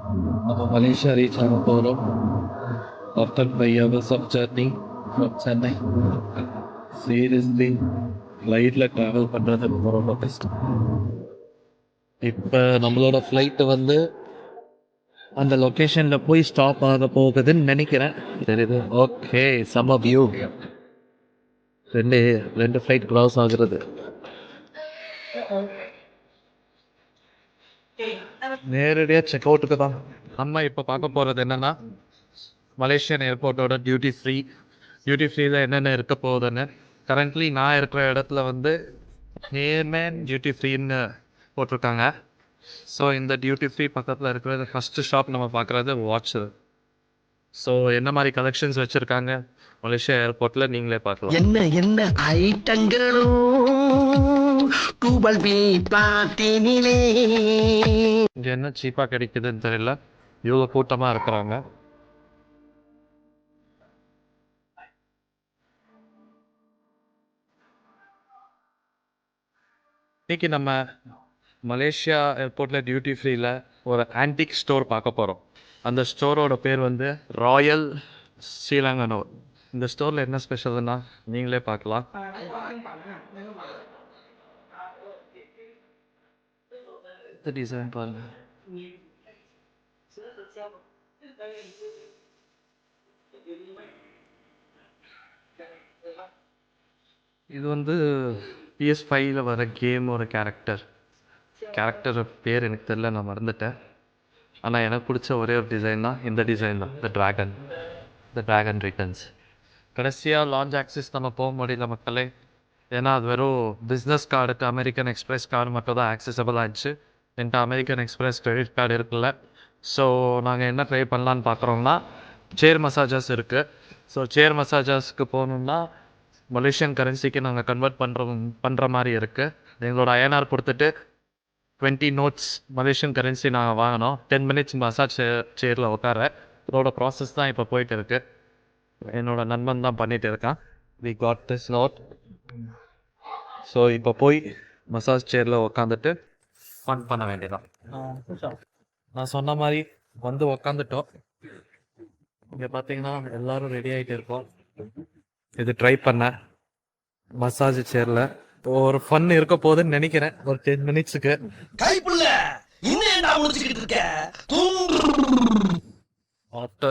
நம்ம Malaysia reach ஆக போகிறோம். After 5 hours of journey from Chennai. Seriously ஃப்ளைட்டில் ட்ராவல் பண்ணுறது ரொம்ப ரொம்ப கஷ்டம். இப்போ நம்மளோட ஃப்ளைட்டு வந்து அந்த லொக்கேஷனில் போய் ஸ்டாப் ஆக போகுதுன்னு நினைக்கிறேன். தெரியுது. ஓகே, செம்ம வியூ. ரெண்டு ரெண்டு ஃப்ளைட் க்ராஸ் ஆகுறது. நேரடியாக செக் அவுட்டுக்கு தான். நம்ம இப்போ பார்க்க போகிறது என்னென்னா மலேசியன் ஏர்போர்ட்டோட டியூட்டி ஃப்ரீயில் என்னென்ன இருக்க போகுதுன்னு. கரண்ட்லி நான் இருக்கிற இடத்துல வந்து ஏர்மேன் டியூட்டி ஃப்ரீன்னு போட்டிருக்காங்க. ஸோ இந்த டியூட்டி ஃப்ரீ பக்கத்தில் இருக்கிறது ஃபஸ்ட்டு ஷாப் நம்ம பார்க்குறது வாட்ச்சு. ஸோ என்ன மாதிரி கலெக்ஷன்ஸ் வச்சுருக்காங்க மலேசியா ஏர்போர்ட்டில் நீங்களே பார்க்கலாம். என்ன என்ன ஐட்டங்களோ டூபல் பி பிளாட்டினிலே. இங்கே என்ன சீப்பாக கிடைக்குதுன்னு தெரியல, இவ்வளோ கூட்டமாக இருக்கிறாங்க. இன்றைக்கி நம்ம மலேசியா ஏர்போர்ட்டில் டியூட்டி ஃப்ரீயில் ஒரு ஆன்டிக் ஸ்டோர் பார்க்க போகிறோம். அந்த ஸ்டோரோட பேர் வந்து ராயல் ஸ்ரீலங்கனோர். இந்த ஸ்டோரில் என்ன ஸ்பெஷல்னா நீங்களே பார்க்கலாம். டிசைன் பாருங்க. இது வந்து PS5 வர கேமோட கேரக்டர் பேர் எனக்கு தெரியல, நான் மறந்துட்டேன். ஆனால் எனக்கு பிடிச்ச ஒரே ஒரு டிசைன் தான் இந்த டிசைன் தான், த ட்ராகன் ரிட்டர்ன்ஸ். கடைசியாக லான்ச் ஆக்சிஸ் நம்ம போக முடியல மக்களே, ஏன்னா அது வெறும் பிஸ்னஸ் கார்டுக்கு அமெரிக்கன் எக்ஸ்பிரஸ் கார்டு மட்டும் தான் ஆக்சசபிள் ஆகிடுச்சு. என்கிட்ட அமெரிக்கன் எக்ஸ்பிரஸ் கிரெடிட் கார்டு இருக்குல்ல. ஸோ நாங்கள் என்ன ட்ரை பண்ணலான்னு பார்க்குறோம்னா சேர் மசாஜர்ஸ் இருக்குது. ஸோ சேர் மசாஜர்ஸ்க்கு போகணுன்னா மலேசியன் கரன்சிக்கு நாங்கள் கன்வெர்ட் பண்ணுற மாதிரி இருக்குது. எங்களோட ஐஎன்ஆர் கொடுத்துட்டு 20 notes மலேசியன் கரன்சி நாங்கள் வாங்கினோம். 10 minutes மசாஜ் சேரில் உட்கார. இதோட ப்ராசஸ் தான் இப்போ போயிட்டு இருக்குது. என்னோட நண்பன் தான் பண்ணிகிட்டு இருக்கான். We got this note. So இப்போ போய் மசாஜ் சேரில் உட்காந்துட்டு ஃபன் பண்ண வேண்டியதான். நான் சொன்ன மாதிரி வந்து உக்காந்துட்டோம். இங்கே பார்த்தீங்கன்னா எல்லோரும் ரெடி ஆகிட்டு இருக்கோம். இது ட்ரை பண்ண மசாஜ் சேரில் ஒரு ஃபன் இருக்க போகுதுன்னு நினைக்கிறேன். ஒரு 10 minutesக்கு கைப்புள்ள இன்னும் என்ன முடிச்சுக்கிட்டு இருக்க? ஆஃப்டர்